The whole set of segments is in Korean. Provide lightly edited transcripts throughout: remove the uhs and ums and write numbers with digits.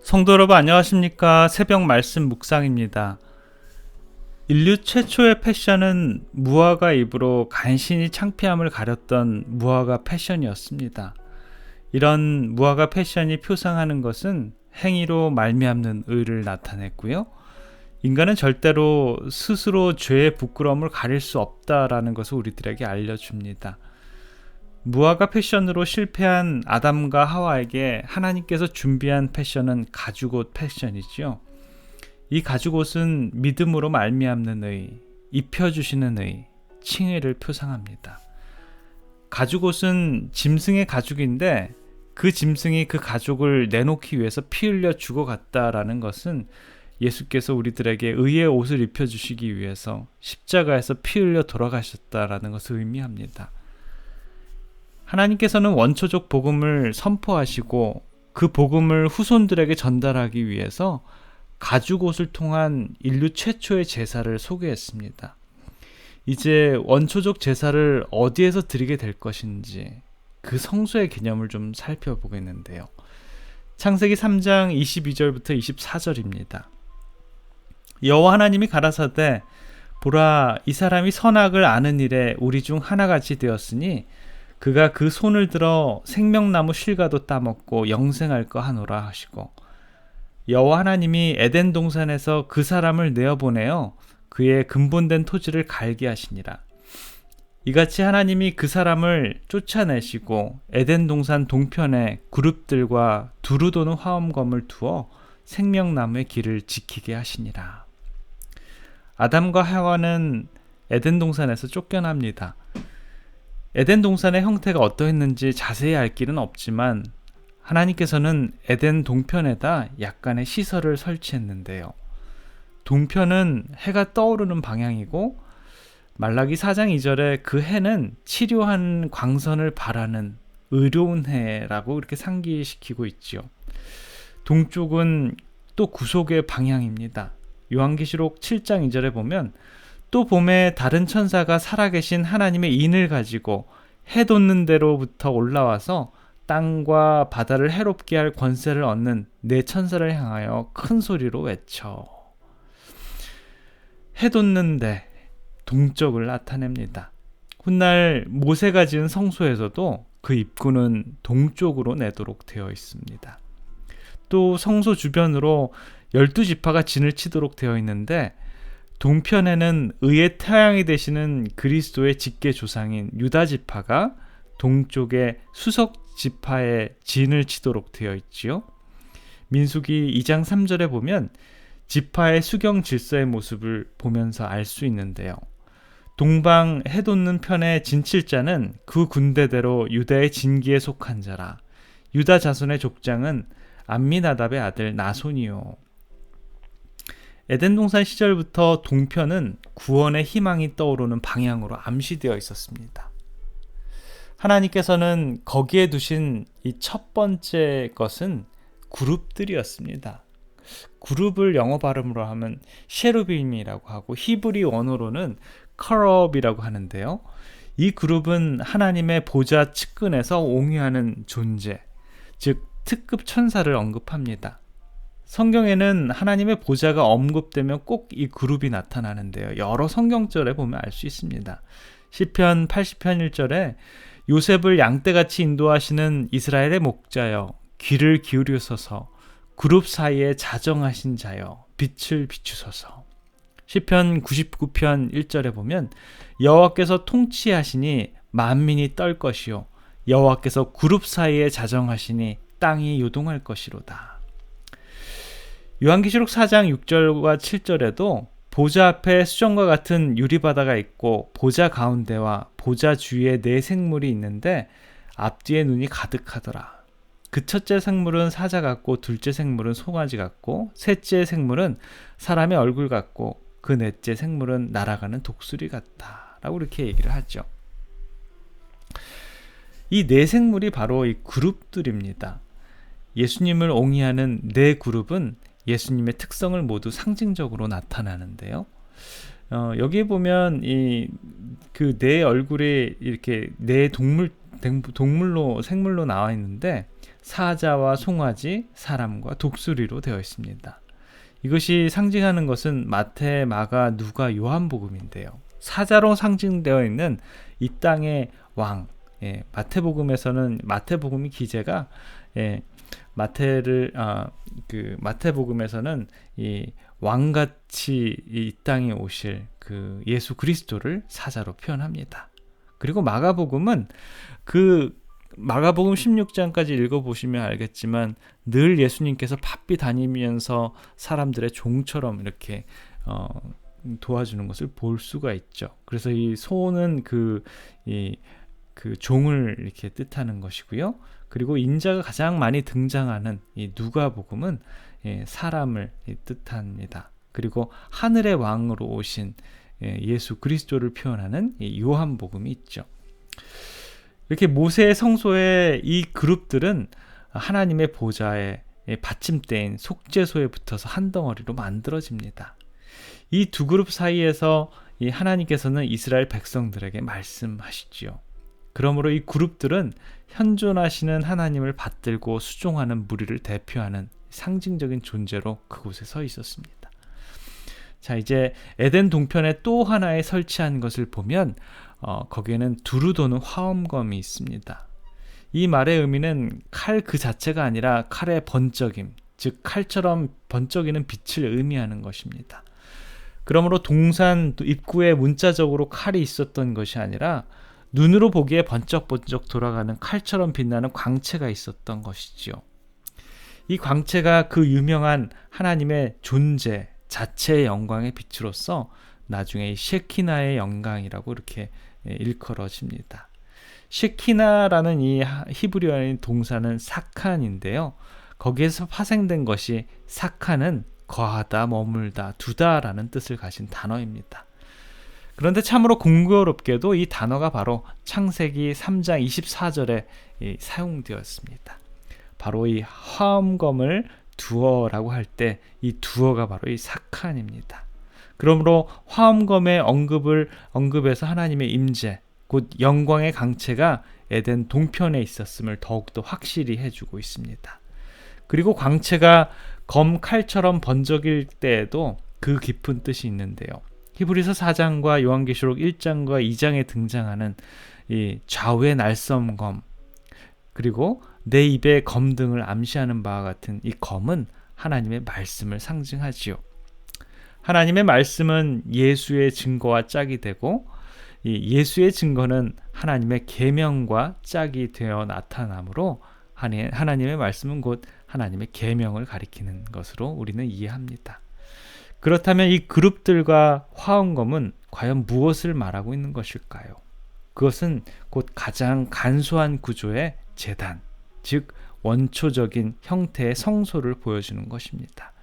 성도 여러분 안녕하십니까? 새벽 말씀 묵상입니다. 인류 최초의 패션은 무화과 잎으로 간신히 창피함을 가렸던 무화과 패션이었습니다. 이런 무화과 패션이 표상하는 것은 행위로 말미암는 의를 나타냈고요. 인간은 절대로 스스로 죄의 부끄러움을 가릴 수 없다라는 것을 우리들에게 알려줍니다. 무화과 패션으로 실패한 아담과 하와에게 하나님께서 준비한 패션은 가죽옷 패션이지요. 이 가죽옷은 믿음으로 말미암는 의, 입혀주시는 의, 칭의를 표상합니다. 가죽옷은 짐승의 가죽인데 그 짐승이 그 가죽을 내놓기 위해서 피 흘려 죽어갔다라는 것은 예수께서 우리들에게 의의 옷을 입혀주시기 위해서 십자가에서 피 흘려 돌아가셨다라는 것을 의미합니다. 하나님께서는 원초적 복음을 선포하시고 그 복음을 후손들에게 전달하기 위해서 가죽옷을 통한 인류 최초의 제사를 소개했습니다. 이제 원초적 제사를 어디에서 드리게 될 것인지 그 성소의 개념을 좀 살펴보겠는데요. 창세기 3장 22절부터 24절입니다. 여호와 하나님이 가라사대 보라 이 사람이 선악을 아는 일에 우리 중 하나같이 되었으니 그가 그 손을 들어 생명나무 실과도 따먹고 영생할 거 하노라 하시고 여호와 하나님이 에덴 동산에서 그 사람을 내어보내어 그의 근본된 토지를 갈게 하시니라. 이같이 하나님이 그 사람을 쫓아내시고 에덴 동산 동편에 그룹들과 두루 도는 화엄검을 두어 생명나무의 길을 지키게 하시니라. 아담과 하와는 에덴 동산에서 쫓겨납니다. 에덴 동산의 형태가 어떠했는지 자세히 알 길은 없지만 하나님께서는 에덴 동편에다 약간의 시설을 설치했는데요. 동편은 해가 떠오르는 방향이고 말라기 4장 2절에 그 해는 치료한 광선을 바라는 의로운 해라고 이렇게 상기시키고 있지요. 동쪽은 또 구속의 방향입니다. 요한계시록 7장 2절에 보면 또 봄에 다른 천사가 살아계신 하나님의 인을 가지고 해 돋는 데로부터 올라와서 땅과 바다를 해롭게 할 권세를 얻는 네 천사를 향하여 큰 소리로 외쳐. 해 돋는 데 동쪽을 나타냅니다. 훗날 모세가 지은 성소에서도 그 입구는 동쪽으로 내도록 되어 있습니다. 또 성소 주변으로 12지파가 진을 치도록 되어 있는데 동편에는 의의 태양이 되시는 그리스도의 직계 조상인 유다 지파가 동쪽의 수석 지파의 진을 치도록 되어 있지요. 민수기 2장 3절에 보면 지파의 수경 질서의 모습을 보면서 알 수 있는데요. 동방 해돋는 편의 진칠자는 그 군대대로 유다의 진기에 속한 자라. 유다 자손의 족장은 암미나답의 아들 나손이요. 에덴 동산 시절부터 동편은 구원의 희망이 떠오르는 방향으로 암시되어 있었습니다. 하나님께서는 거기에 두신 이 첫 번째 것은 그룹들이었습니다. 그룹을 영어 발음으로 하면 셰루빔이라고 하고 히브리 원어로는 커럽이라고 하는데요. 이 그룹은 하나님의 보좌 측근에서 옹유하는 존재, 즉 특급 천사를 언급합니다. 성경에는 하나님의 보좌가 언급되면 꼭 이 그룹이 나타나는데요. 여러 성경절에 보면 알 수 있습니다. 시편 80편 1절에 요셉을 양떼같이 인도하시는 이스라엘의 목자여 귀를 기울이소서 그룹 사이에 자정하신 자여 빛을 비추소서. 시편 99편 1절에 보면 여호와께서 통치하시니 만민이 떨 것이요 여호와께서 그룹 사이에 자정하시니 땅이 요동할 것이로다. 요한계시록 4장 6절과 7절에도 보좌 앞에 수정과 같은 유리바다가 있고 보좌 가운데와 보좌 주위에 네 생물이 있는데 앞뒤에 눈이 가득하더라. 그 첫째 생물은 사자 같고 둘째 생물은 송아지 같고 셋째 생물은 사람의 얼굴 같고 그 넷째 생물은 날아가는 독수리 같다 라고 이렇게 얘기를 하죠. 이 네 생물이 바로 이 그룹들입니다. 예수님을 옹이하는 네 그룹은 예수님의 특성을 모두 상징적으로 나타나는데요. 여기에 보면 그 네 얼굴이 이렇게 네 동물로 생물로 나와 있는데 사자와 송아지, 사람과 독수리로 되어 있습니다. 이것이 상징하는 것은 마태, 마가, 누가, 요한복음인데요. 사자로 상징되어 있는 이 땅의 왕, 마태복음에서는 마태복음이 기재가 마태복음에서는 이 왕같이 이 땅에 오실 그 예수 그리스도를 사자로 표현합니다. 그리고 마가복음은 마가복음 16장까지 읽어보시면 알겠지만 늘 예수님께서 바삐 다니면서 사람들의 종처럼 이렇게 도와주는 것을 볼 수가 있죠. 그래서 이 소는 그 종을 이렇게 뜻하는 것이고요. 그리고 인자가 가장 많이 등장하는 이 누가복음은 사람을 뜻합니다. 그리고 하늘의 왕으로 오신 예수 그리스도를 표현하는 이 요한복음이 있죠. 이렇게 모세의 성소의 이 그룹들은 하나님의 보좌에 받침대인 속죄소에 붙어서 한 덩어리로 만들어집니다. 이 두 그룹 사이에서 이 하나님께서는 이스라엘 백성들에게 말씀하시지요. 그러므로 이 그룹들은 현존하시는 하나님을 받들고 수종하는 무리를 대표하는 상징적인 존재로 그곳에 서 있었습니다. 자, 이제 에덴 동편에 또 하나에 설치한 것을 보면 거기에는 두루 도는 화엄검이 있습니다. 이 말의 의미는 칼 그 자체가 아니라 칼의 번쩍임, 즉 칼처럼 번쩍이는 빛을 의미하는 것입니다. 그러므로 동산 입구에 문자적으로 칼이 있었던 것이 아니라 눈으로 보기에 번쩍번쩍 돌아가는 칼처럼 빛나는 광채가 있었던 것이지요. 이 광채가 그 유명한 하나님의 존재 자체의 영광의 빛으로서 나중에 셰키나의 영광이라고 이렇게 일컬어집니다. 셰키나라는 이 히브리어의 동사는 사칸인데요. 거기에서 파생된 것이 사칸은 거하다, 머물다, 두다라는 뜻을 가진 단어입니다. 그런데 참으로 공교롭게도 이 단어가 바로 창세기 3장 24절에 사용되었습니다. 바로 이 화엄검을 두어라고 할 때 이 두어가 바로 이 사칸입니다. 그러므로 화엄검의 언급에서 하나님의 임재, 곧 영광의 강체가 에덴 동편에 있었음을 더욱더 확실히 해주고 있습니다. 그리고 광채가 검 칼처럼 번쩍일 때에도 그 깊은 뜻이 있는데요. 히브리서 4장과 요한계시록 1장과 2장에 등장하는 이 좌우의 날섬검, 그리고 내 입에 검 등을 암시하는 바와 같은 이 검은 하나님의 말씀을 상징하지요. 하나님의 말씀은 예수의 증거와 짝이 되고 이 예수의 증거는 하나님의 계명과 짝이 되어 나타나므로 하나님의 말씀은 곧 하나님의 계명을 가리키는 것으로 우리는 이해합니다. 그렇다면 이 그룹들과 화엄검은 과연 무엇을 말하고 있는 것일까요? 그것은 곧 가장 간소한 구조의 제단, 즉 원초적인 형태의 성소를 보여주는 것입니다.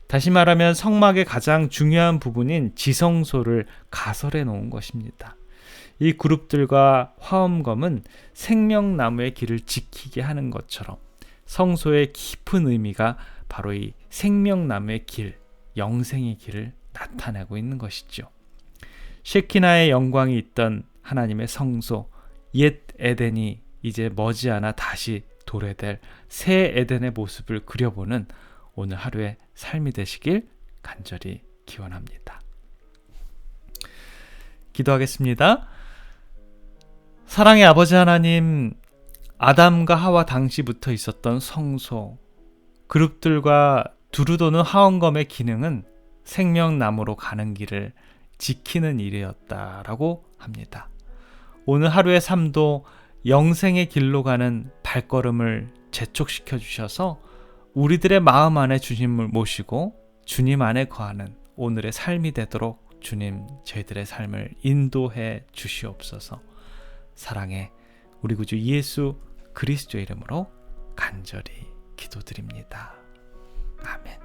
다시 말하면 성막의 가장 중요한 부분인 지성소를 가설해 놓은 것입니다. 이 그룹들과 화엄검은 생명나무의 길을 지키게 하는 것처럼 성소의 깊은 의미가 바로 이 생명나무의 길, 영생의 길을 나타내고 있는 것이죠. 셰키나의 영광이 있던 하나님의 성소, 옛 에덴이 이제 머지않아 다시 도래될 새 에덴의 모습을 그려보는 오늘 하루의 삶이 되시길 간절히 기원합니다. 기도하겠습니다. 사랑의 아버지 하나님, 아담과 하와 당시부터 있었던 성소, 그룹들과 두루 도는 화엄검의 기능은 생명나무로 가는 길을 지키는 일이었다라고 합니다. 오늘 하루의 삶도 영생의 길로 가는 발걸음을 재촉시켜 주셔서 우리들의 마음 안에 주님을 모시고 주님 안에 거하는 오늘의 삶이 되도록 주님 저희들의 삶을 인도해 주시옵소서. 사랑해 우리 구주 예수 그리스도 이름으로 간절히 기도드립니다. 아멘.